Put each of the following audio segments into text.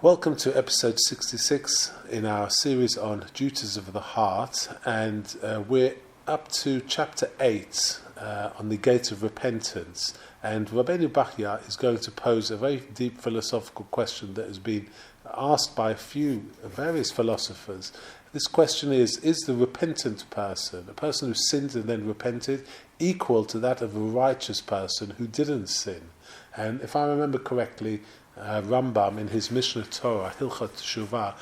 Welcome to episode 66 in our series on duties of the heart, and we're up to chapter 8 on the gate of repentance. And Rabbi Bachya is going to pose a very deep philosophical question that has been asked by various philosophers. This question is the repentant person, a person who sinned and then repented, equal to that of a righteous person who didn't sin? And if I remember correctly, Rambam in his Mishnah Torah, Hilchot Teshuvah,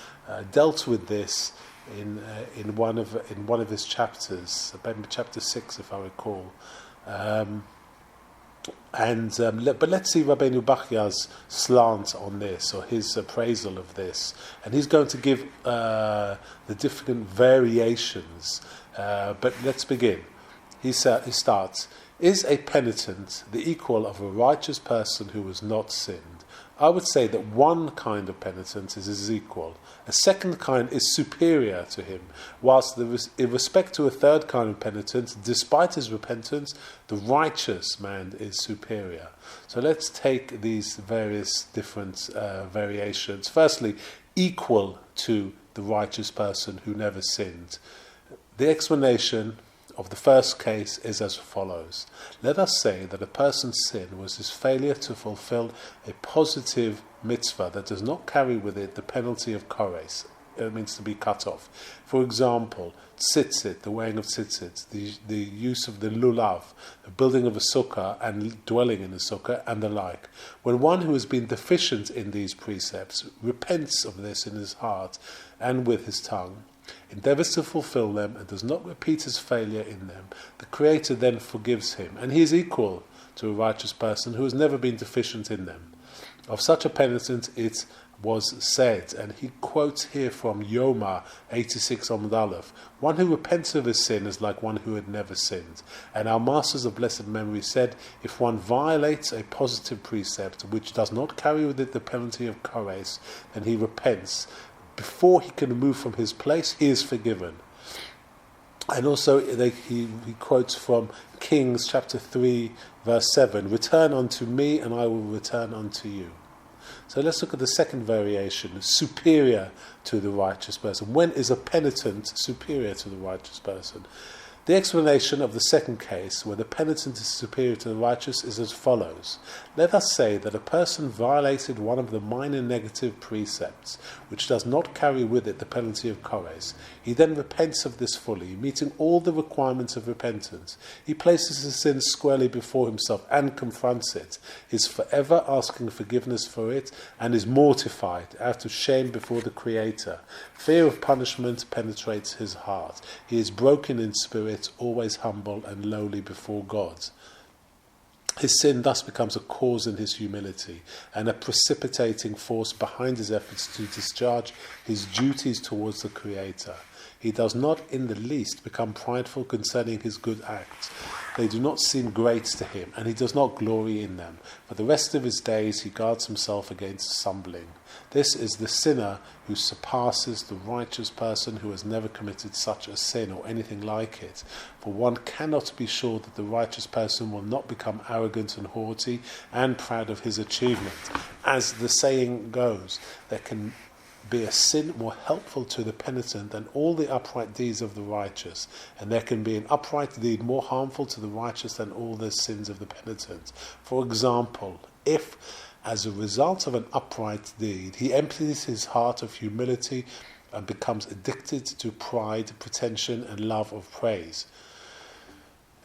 dealt with this in one of his chapters, maybe chapter 6, if I recall. But let's see Rabbi Bachya's slant on this, or his appraisal of this, and he's going to give the different variations. But let's begin. He starts: Is a penitent the equal of a righteous person who has not sinned? I would say that one kind of penitence is his equal. A second kind is superior to him, whilst in respect to a third kind of penitence, despite his repentance, the righteous man is superior. So let's take these various different variations. Firstly, equal to the righteous person who never sinned. The explanation of the first case is as follows. Let us say that a person's sin was his failure to fulfill a positive mitzvah that does not carry with it the penalty of kores. It means to be cut off. For example, tzitzit, the wearing of tzitzit, the use of the lulav, the building of a sukkah and dwelling in a sukkah, and the like. When one who has been deficient in these precepts repents of this in his heart and with his tongue, endeavours to fulfill them, and does not repeat his failure in them, the Creator then forgives him, and he is equal to a righteous person who has never been deficient in them. Of such a penitent it was said, and he quotes here from Yoma 86 Amud Aleph, one who repents of his sin is like one who had never sinned. And our masters of blessed memory said, if one violates a positive precept which does not carry with it the penalty of kores, then he repents. Before he can move from his place, he is forgiven. And also he quotes from Kings chapter 3 verse 7, return unto me and I will return unto you. So let's look at the second variation, superior to the righteous person. When is a penitent superior to the righteous person? The explanation of the second case, where the penitent is superior to the righteous, is as follows. Let us say that a person violated one of the minor negative precepts, which does not carry with it the penalty of kores. He then repents of this fully, meeting all the requirements of repentance. He places his sin squarely before himself and confronts it, is forever asking forgiveness for it, and is mortified out of shame before the Creator. Fear of punishment penetrates his heart. He is broken in spirit, always humble and lowly before God. His sin thus becomes a cause in his humility and a precipitating force behind his efforts to discharge his duties towards the Creator. He does not in the least become prideful concerning his good acts. They do not seem great to him, and he does not glory in them. For the rest of his days he guards himself against stumbling. This is the sinner who surpasses the righteous person who has never committed such a sin or anything like it. For one cannot be sure that the righteous person will not become arrogant and haughty and proud of his achievement. As the saying goes, there can be a sin more helpful to the penitent than all the upright deeds of the righteous, and there can be an upright deed more harmful to the righteous than all the sins of the penitent. For example, if, as a result of an upright deed, he empties his heart of humility and becomes addicted to pride, pretension, and love of praise.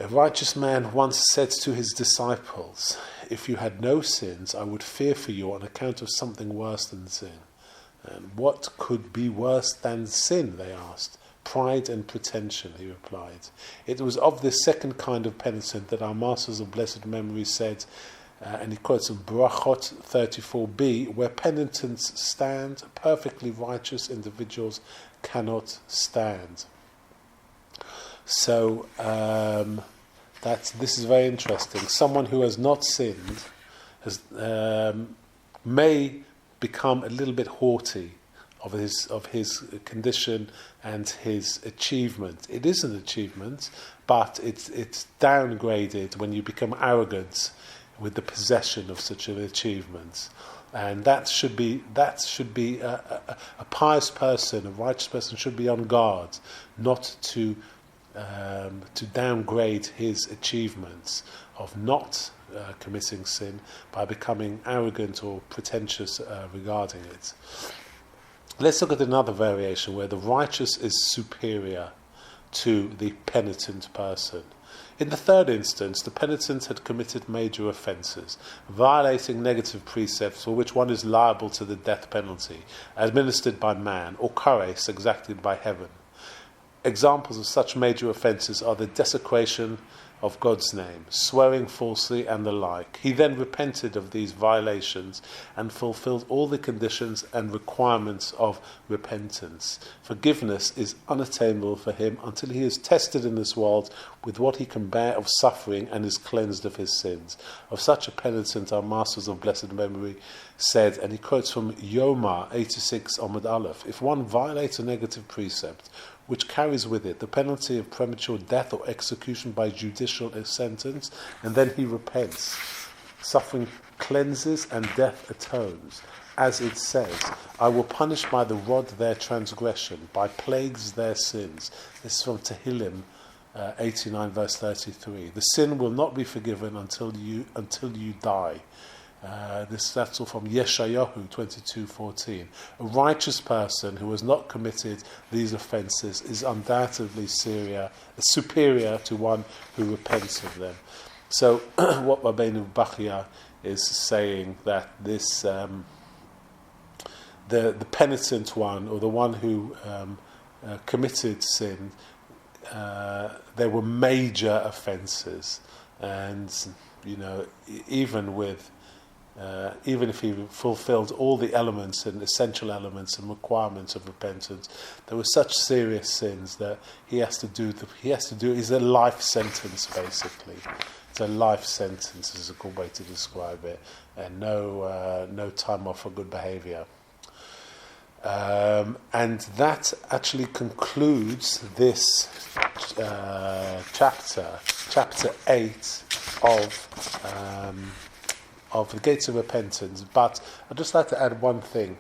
A righteous man once said to his disciples, if you had no sins, I would fear for you on account of something worse than sin. And what could be worse than sin, they asked. Pride and pretension, he replied. It was of this second kind of penitent that our masters of blessed memory said, and he quotes in Brachot 34b, where penitents stand, perfectly righteous individuals cannot stand. So this is very interesting. Someone who has not sinned may become a little bit haughty of his condition and his achievement. It is an achievement, but it's downgraded when you become arrogant with the possession of such an achievement. And that should be a pious person, a righteous person should be on guard, not to downgrade his achievements of not committing sin by becoming arrogant or pretentious regarding it. Let's look at another variation where the righteous is superior to the penitent person. In the third instance, the penitent had committed major offences, violating negative precepts for which one is liable to the death penalty, administered by man, or kares, exacted by heaven. Examples of such major offences are the desecration of God's name, swearing falsely, and the like. He then repented of these violations and fulfilled all the conditions and requirements of repentance. Forgiveness is unattainable for him until he is tested in this world with what he can bear of suffering and is cleansed of his sins. Of such a penitent, our masters of blessed memory said, and he quotes from Yoma 86 Amud Aleph, if one violates a negative precept, which carries with it the penalty of premature death or execution by judicial sentence, and then he repents, suffering cleanses and death atones. As it says, I will punish by the rod their transgression, by plagues their sins. This is from Tehillim 89 verse 33. The sin will not be forgiven until you die. That's all from Yeshayahu 22:14. A righteous person who has not committed these offences is undoubtedly superior to one who repents of them. So, what Rabbi Bachya is saying, that this the penitent one, or the one who committed sin, there were major offences, and even if he fulfilled all the elements and essential elements and requirements of repentance, there were such serious sins that he has to do. Is a life sentence, basically. It's a life sentence, is a good way to describe it, and no time off for good behaviour. And that actually concludes this chapter 8 of the Gates of Repentance. But I'd just like to add one thing.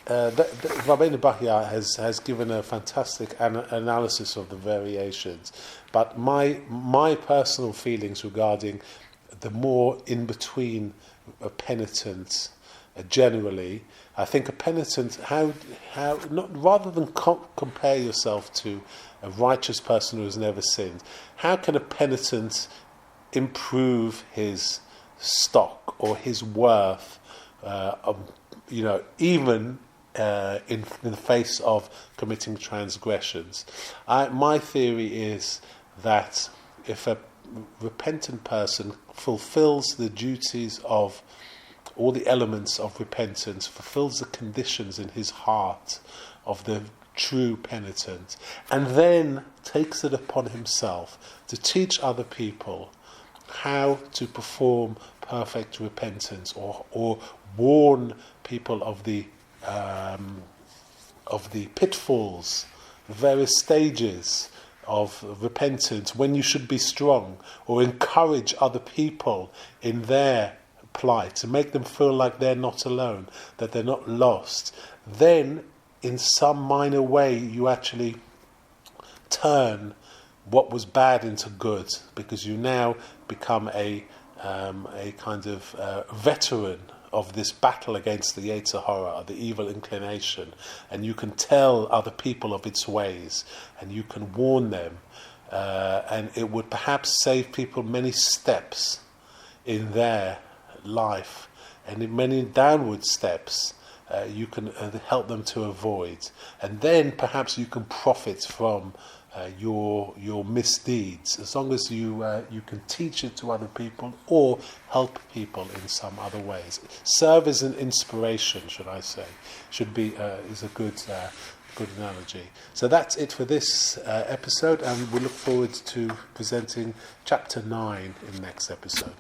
Rabbi Bahya has given a fantastic analysis of the variations, but my personal feelings regarding the more in-between penitents generally, I think a penitent, rather than compare yourself to a righteous person who has never sinned, how can a penitent improve his stock or his worth, even in the face of committing transgressions? My theory is that if a repentant person fulfills the duties of all the elements of repentance, fulfills the conditions in his heart of the true penitent, and then takes it upon himself to teach other people how to perform perfect repentance, or warn people of the pitfalls, the various stages of repentance, when you should be strong, or encourage other people in their plight, to make them feel like they're not alone, that they're not lost, then in some minor way you actually turn what was bad into good, because you now become a kind of veteran of this battle against the Yetzer Hara, the evil inclination, and you can tell other people of its ways, and you can warn them, and it would perhaps save people many steps in their life, and in many downward steps you can help them to avoid, and then perhaps you can profit from your misdeeds, as long as you can teach it to other people or help people in some other ways. Serve as an inspiration, should I say? Is a good analogy. So that's it for this episode, and we look forward to presenting chapter 9 in the next episode.